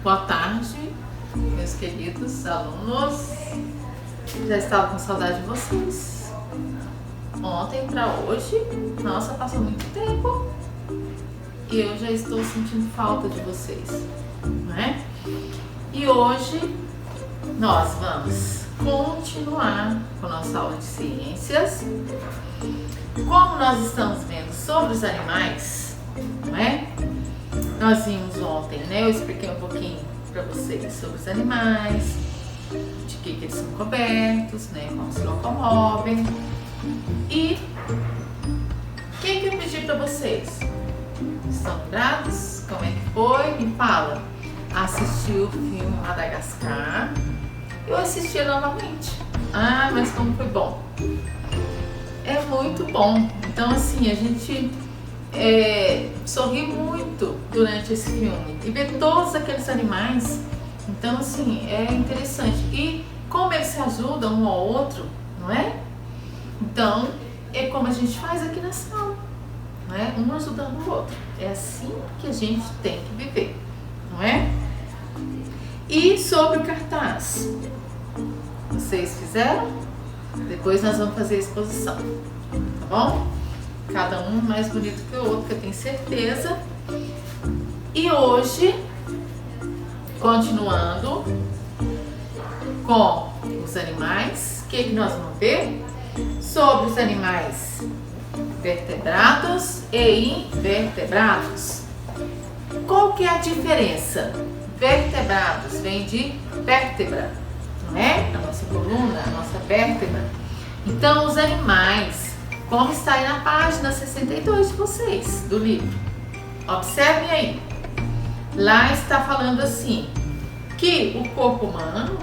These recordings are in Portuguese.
Boa tarde, meus queridos alunos. Já estava com saudade de vocês. Ontem para hoje, nossa, passou muito tempo e eu já estou sentindo falta de vocês, né? E hoje nós vamos continuar com a nossa aula de ciências. Como nós estamos vendo sobre os animais, não é? Nós vimos ontem, né? Eu expliquei um pouquinho para vocês sobre os animais, de que eles são cobertos, né? Como se locomovem. E o que eu pedi para vocês? Estão lembrados? Como é que foi? Me fala. Assistiu o filme Madagascar? Eu assisti novamente. Ah, mas como foi bom! É muito bom. Então, assim, a gente sorri muito durante esse filme e ver todos aqueles animais. Então, assim, é interessante. E como eles se ajudam um ao outro, não é? Então, é como a gente faz aqui na sala, não é? Um ajudando o outro. É assim que a gente tem que viver, não é? E sobre o cartaz, vocês fizeram? Depois nós vamos fazer a exposição, tá bom? Cada um mais bonito que o outro, que eu tenho certeza. E hoje, continuando com os animais, o que nós vamos ver? Sobre os animais vertebrados e invertebrados. Qual que é a diferença? Vertebrados vem de vértebra, não é? A nossa coluna, a nossa vértebra. Então, os animais, como está aí na página 62 de vocês, do livro. Observem aí. Lá está falando assim, que o corpo humano,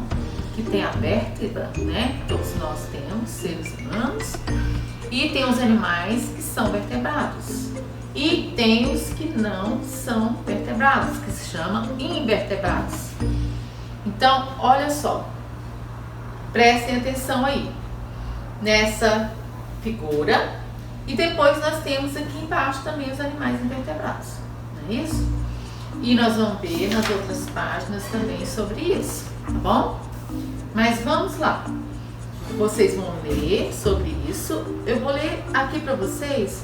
que tem a vértebra, né? Todos nós temos, seres humanos. E tem os animais que são vertebrados. E tem os que não são vertebrados, que se chamam invertebrados. Então, olha só. Prestem atenção aí nessa figura. E depois nós temos aqui embaixo também os animais invertebrados, não é isso? E nós vamos ver nas outras páginas também sobre isso, tá bom? Mas vamos lá. Vocês vão ler sobre isso. Eu vou ler aqui para vocês.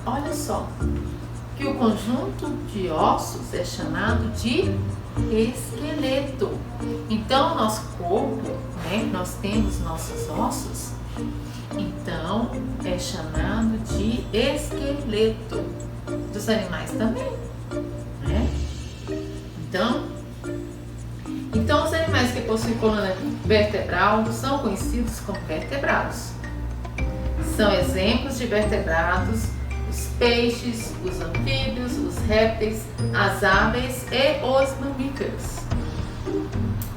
Olha só, que o conjunto de ossos é chamado de esqueleto. Então, nosso corpo, né, nós temos nossos ossos, então é chamado de esqueleto. Dos animais também, né? Então os animais que possuem coluna vertebral são conhecidos como vertebrados. São exemplos de vertebrados os peixes, os anfíbios, os répteis, as aves e os mamíferos.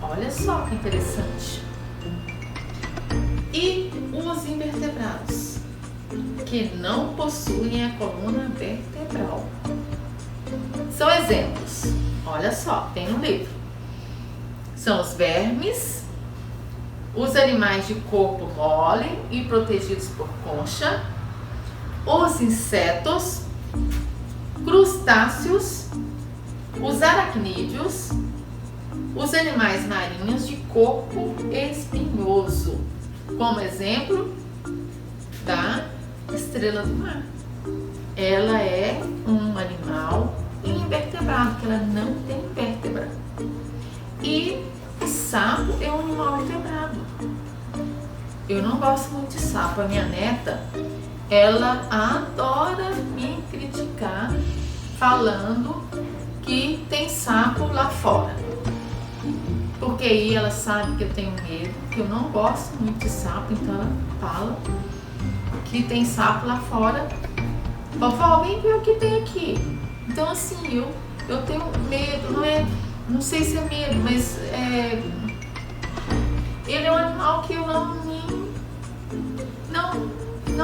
Olha só que interessante. E os invertebrados, que não possuem a coluna vertebral. São exemplos. Olha só, tem no livro. São os vermes, os animais de corpo mole e protegidos por concha, os insetos, crustáceos, os aracnídeos, os animais marinhos de corpo espinhoso, como exemplo da estrela do mar. Ela é um animal invertebrado, que ela não tem vértebra. E o sapo é um animal vertebrado. Eu não gosto muito de sapo. A minha neta, ela adora me criticar falando que tem sapo lá fora. Porque aí ela sabe que eu tenho medo, que eu não gosto muito de sapo, então ela fala que tem sapo lá fora. Vovó, vem ver o que tem aqui. Então, assim, eu tenho medo, não sei se é medo, mas ele é um animal que eu não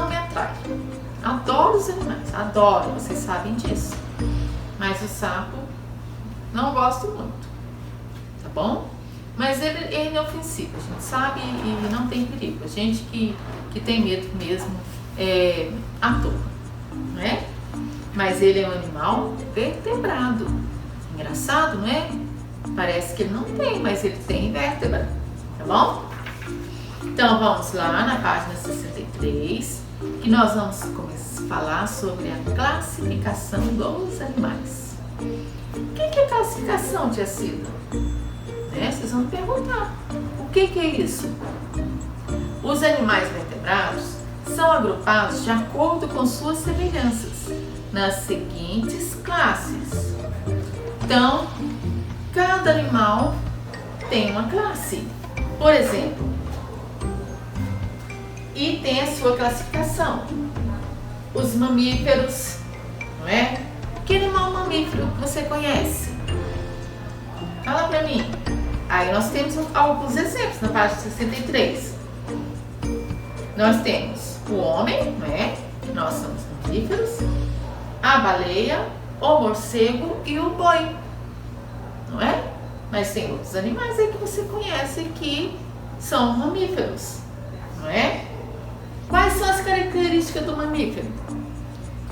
me atrai. Adoro os animais, adoro, vocês sabem disso. Mas o sapo, não gosto muito, tá bom? Mas ele é inofensivo, a gente sabe, e não tem perigo. A gente que tem medo mesmo à toa, não é? Mas ele é um animal vertebrado. Engraçado, não é? Parece que ele não tem, mas ele tem vértebra, tá bom? Então vamos lá na página 63, que nós vamos falar sobre a classificação dos animais. O que é classificação, tia Cida? Vocês vão me perguntar, o que é isso? Os animais vertebrados são agrupados de acordo com suas semelhanças nas seguintes classes. Então, cada animal tem uma classe, por exemplo, e tem a sua classificação. Os mamíferos, não é? Que animal mamífero você conhece? Fala pra mim. Aí nós temos alguns exemplos na página 63. Nós temos o homem, não é? Nós somos mamíferos, a baleia, o morcego e o boi, não é? Mas tem outros animais aí que você conhece que são mamíferos, não é? Quais são as características do mamífero?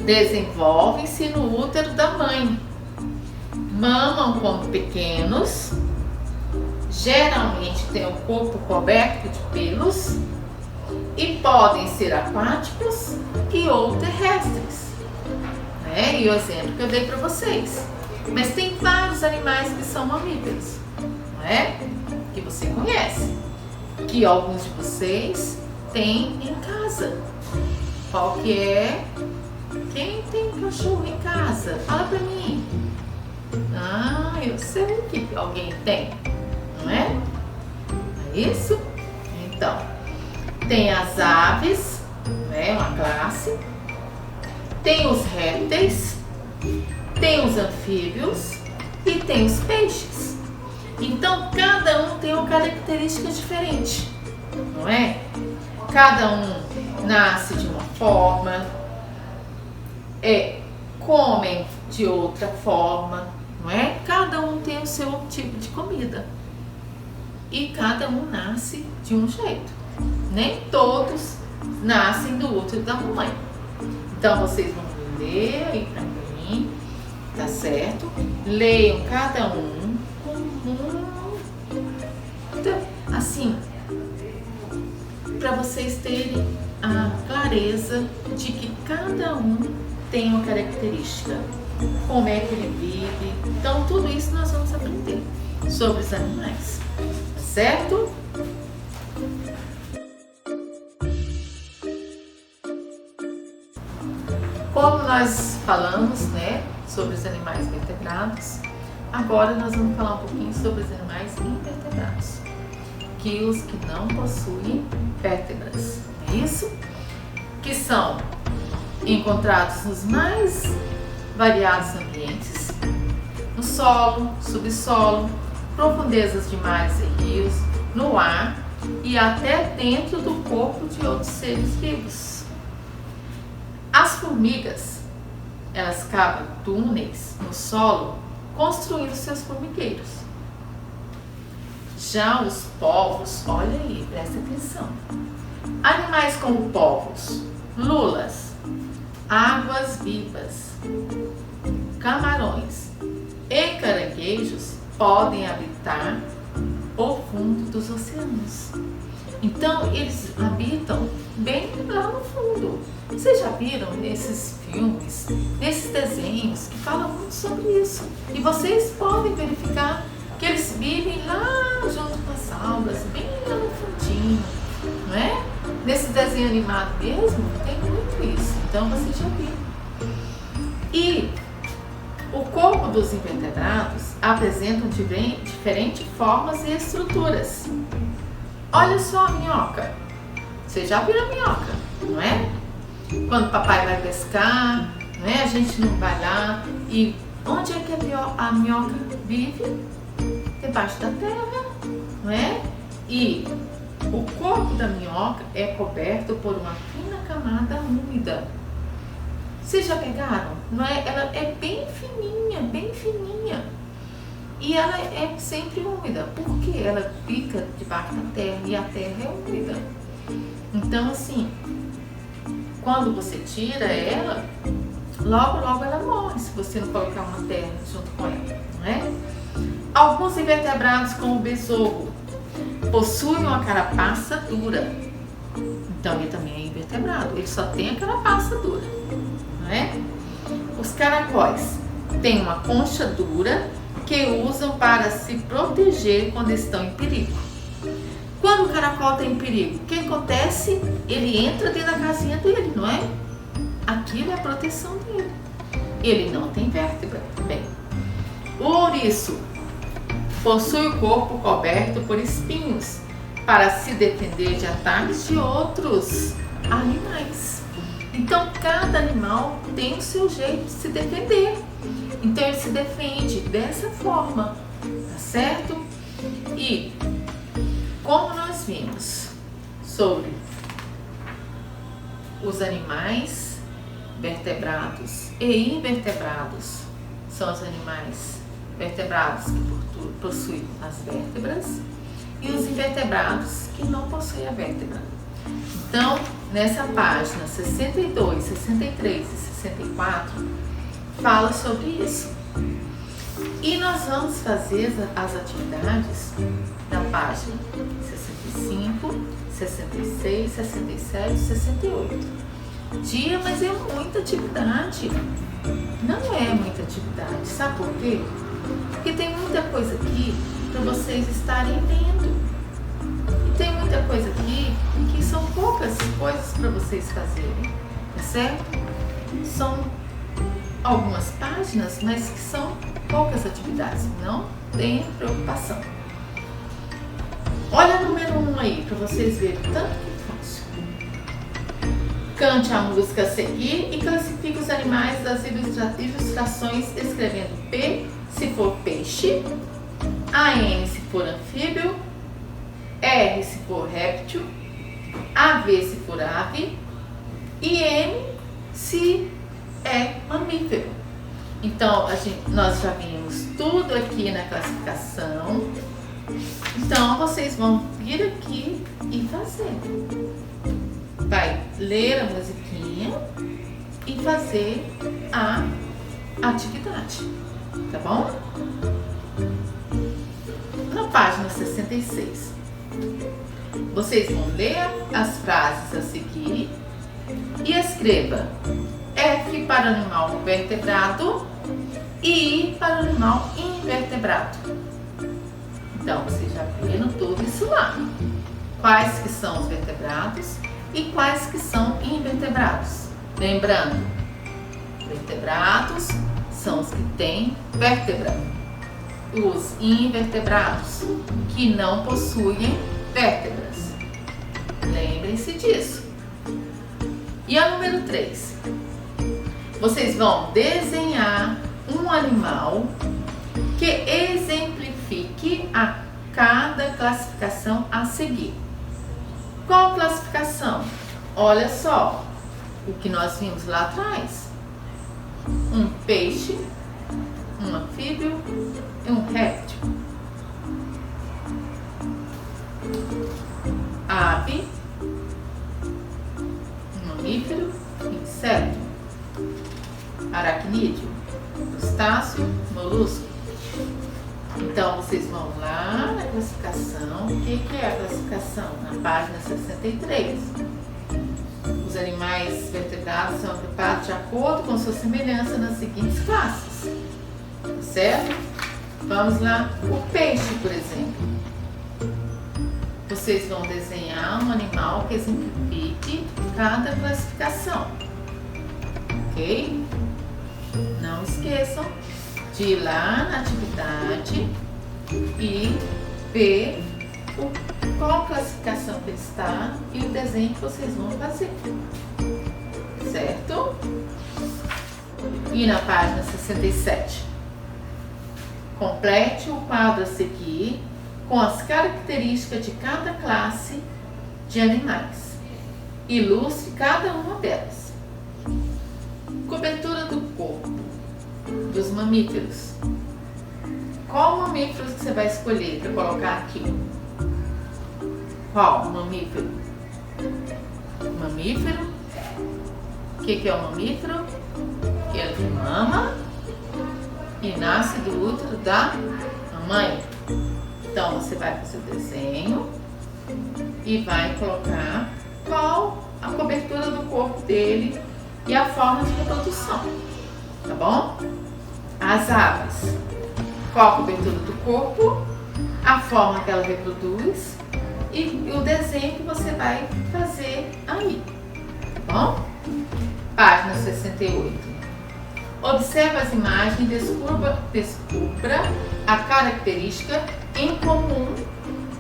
Desenvolvem-se no útero da mãe, mamam quando pequenos, geralmente têm o corpo coberto de pelos e podem ser aquáticos e ou terrestres, né? E o exemplo que eu dei para vocês. Mas tem vários animais que são mamíferos, não é? Que você conhece, que alguns de vocês têm em casa. Qual que é? Quem tem cachorro em casa? Fala pra mim. Ah, eu sei que alguém tem, não é? É isso? Então, tem as aves, né? Uma classe. Tem os répteis, tem os anfíbios e tem os peixes. Então, cada um tem uma característica diferente, não é? Cada um nasce de uma forma, comem de outra forma, não é? Cada um tem o seu tipo de comida e cada um nasce de um jeito. Nem todos nascem do útero da mamãe. Então vocês vão ler aí pra mim, tá certo? Leiam cada um com muita, assim, para vocês terem a clareza de que cada um tem uma característica, como é que ele vive. Então tudo isso nós vamos aprender sobre os animais, tá certo? Como nós falamos, né, sobre os animais vertebrados, agora nós vamos falar um pouquinho sobre os animais invertebrados, que os que não possuem vértebras, é isso? Que são encontrados nos mais variados ambientes, no solo, subsolo, profundezas de mares e rios, no ar e até dentro do corpo de outros seres vivos. As formigas, elas cavam túneis no solo, construindo seus formigueiros. Já os polvos, olha aí, presta atenção. Animais como polvos, lulas, águas-vivas, camarões e caranguejos podem habitar o fundo dos oceanos. Então, eles habitam bem lá no fundo. Vocês já viram nesses filmes, nesses desenhos que falam muito sobre isso? E vocês podem verificar que eles vivem lá junto com as algas, bem lá no fundinho, não é? Nesse desenho animado mesmo, tem muito isso. Então, vocês já viram. E o corpo dos invertebrados apresentam diferentes formas e estruturas. Olha só a minhoca. Vocês já viram a minhoca, não é? Quando o papai vai pescar, não é? A gente não vai lá. E onde é que a minhoca vive? Debaixo da terra, não é? E o corpo da minhoca é coberto por uma fina camada úmida. Vocês já pegaram? Não é? Ela é bem fininha, bem fininha. E ela é sempre úmida, porque ela fica debaixo da terra e a terra é úmida. Então, assim, quando você tira ela, logo ela morre se você não colocar uma terra junto com ela, não é? Alguns invertebrados, como o besouro, possuem uma carapaça dura. Então ele também é invertebrado, ele só tem a carapaça dura, não é? Os caracóis têm uma concha dura que usam para se proteger quando estão em perigo. Quando o caracol está em perigo, o que acontece? Ele entra dentro da casinha dele, não é? Aquilo é a proteção dele. Ele não tem vértebra. Bem, o ouriço possui o corpo coberto por espinhos para se defender de ataques de outros animais. Então, cada animal tem o seu jeito de se defender. Então, ele se defende dessa forma, tá certo? E, como nós vimos sobre os animais vertebrados e invertebrados, são os animais vertebrados que possuem as vértebras e os invertebrados que não possuem a vértebra. Então, nessa página 62, 63 e 64, fala sobre isso. E nós vamos fazer as atividades na página 65, 66, 67 e 68. Dia, mas é muita atividade. Não é muita atividade. Sabe por quê? Porque tem muita coisa aqui para vocês estarem lendo. E tem muita coisa aqui que são poucas coisas para vocês fazerem, tá certo? São algumas páginas, mas que são poucas atividades. Não tenha preocupação. Olha o número 1 aí, para vocês verem tanto que é fácil. Cante a música a seguir e classifique os animais das ilustrações escrevendo P se for peixe, AM se for anfíbio, R se for réptil, AV se for ave e M se é mamífero. Então, nós já vimos tudo aqui na classificação. Então, vocês vão vir aqui e fazer. Vai ler a musiquinha e fazer a atividade, tá bom? Na página 66, vocês vão ler as frases a seguir e escreva F para o animal vertebrado e I para o animal invertebrado. Então, vocês já viram tudo isso lá. Quais que são os vertebrados e quais que são invertebrados. Lembrando, vertebrados são os que têm vértebra. Os invertebrados, que não possuem vértebras. Lembrem-se disso. E a número 3. Vocês vão desenhar um animal que exemplifique a cada classificação a seguir. Qual classificação? Olha só o que nós vimos lá atrás. Um peixe, um anfíbio e um réptil. Ave, mamífero, inseto, aracnídeo, crustáceo, molusco. Então, vocês vão lá na classificação. O que é a classificação? Na página 63. Os animais vertebrados são agrupados de acordo com sua semelhança nas seguintes classes. Certo? Vamos lá. O peixe, por exemplo. Vocês vão desenhar um animal que exemplifique cada classificação. Ok? Não esqueçam de ir lá na atividade e ver qual classificação que ele está e o desenho que vocês vão fazer. Certo? E na página 67. Complete o quadro a seguir com as características de cada classe de animais. Ilustre cada uma delas. Cobertura do corpo dos mamíferos. Qual mamífero que você vai escolher para colocar aqui? Qual mamífero? Mamífero. O que é o mamífero? Que ele mama e nasce do útero da tamanho? Então você vai fazer o desenho e vai colocar qual a cobertura do corpo dele e a forma de reprodução, tá bom? As aves, qual a cobertura do corpo, a forma que ela reproduz e o desenho que você vai fazer aí, tá bom? Página 68. Observe as imagens e descubra a característica em comum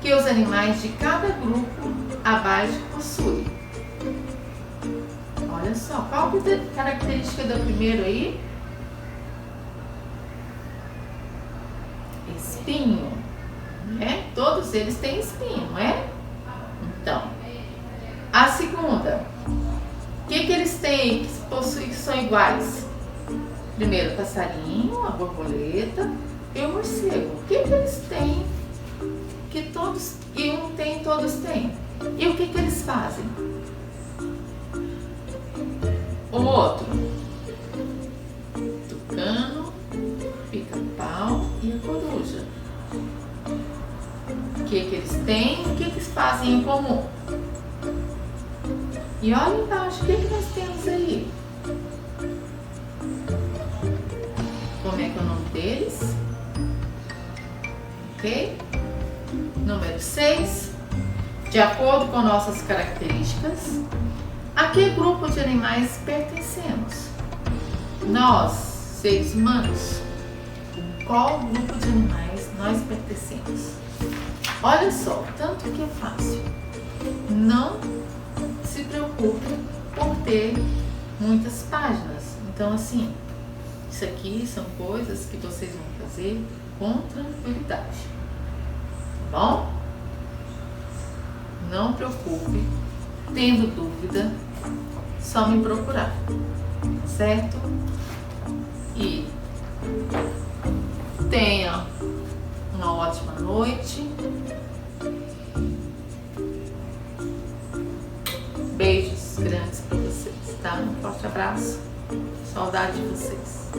que os animais de cada grupo abaixo possuem. Olha só, qual é a característica do primeiro aí? Espinho, né? Todos eles têm espinho, não é? Então, a segunda, o que eles têm que possuem que são iguais? Primeiro o passarinho, a borboleta e o morcego. O que eles têm que todos, e um tem, todos têm? E o que eles fazem? O outro, tucano, pica-pau e a coruja. O que eles têm e o que eles fazem em comum? E olha embaixo, o que nós temos aí? Como é que é o nome deles? Ok? Número 6. De acordo com nossas características, a que grupo de animais pertencemos? Nós, seres humanos, qual grupo de animais nós pertencemos? Olha só, tanto que é fácil. Não se preocupe por ter muitas páginas. Então, assim, isso aqui são coisas que vocês vão fazer com tranquilidade, tá bom? Não preocupe, tendo dúvida, só me procurar, certo? E tenha uma ótima noite. Beijos grandes para vocês, tá? Um forte abraço. Saudade de vocês.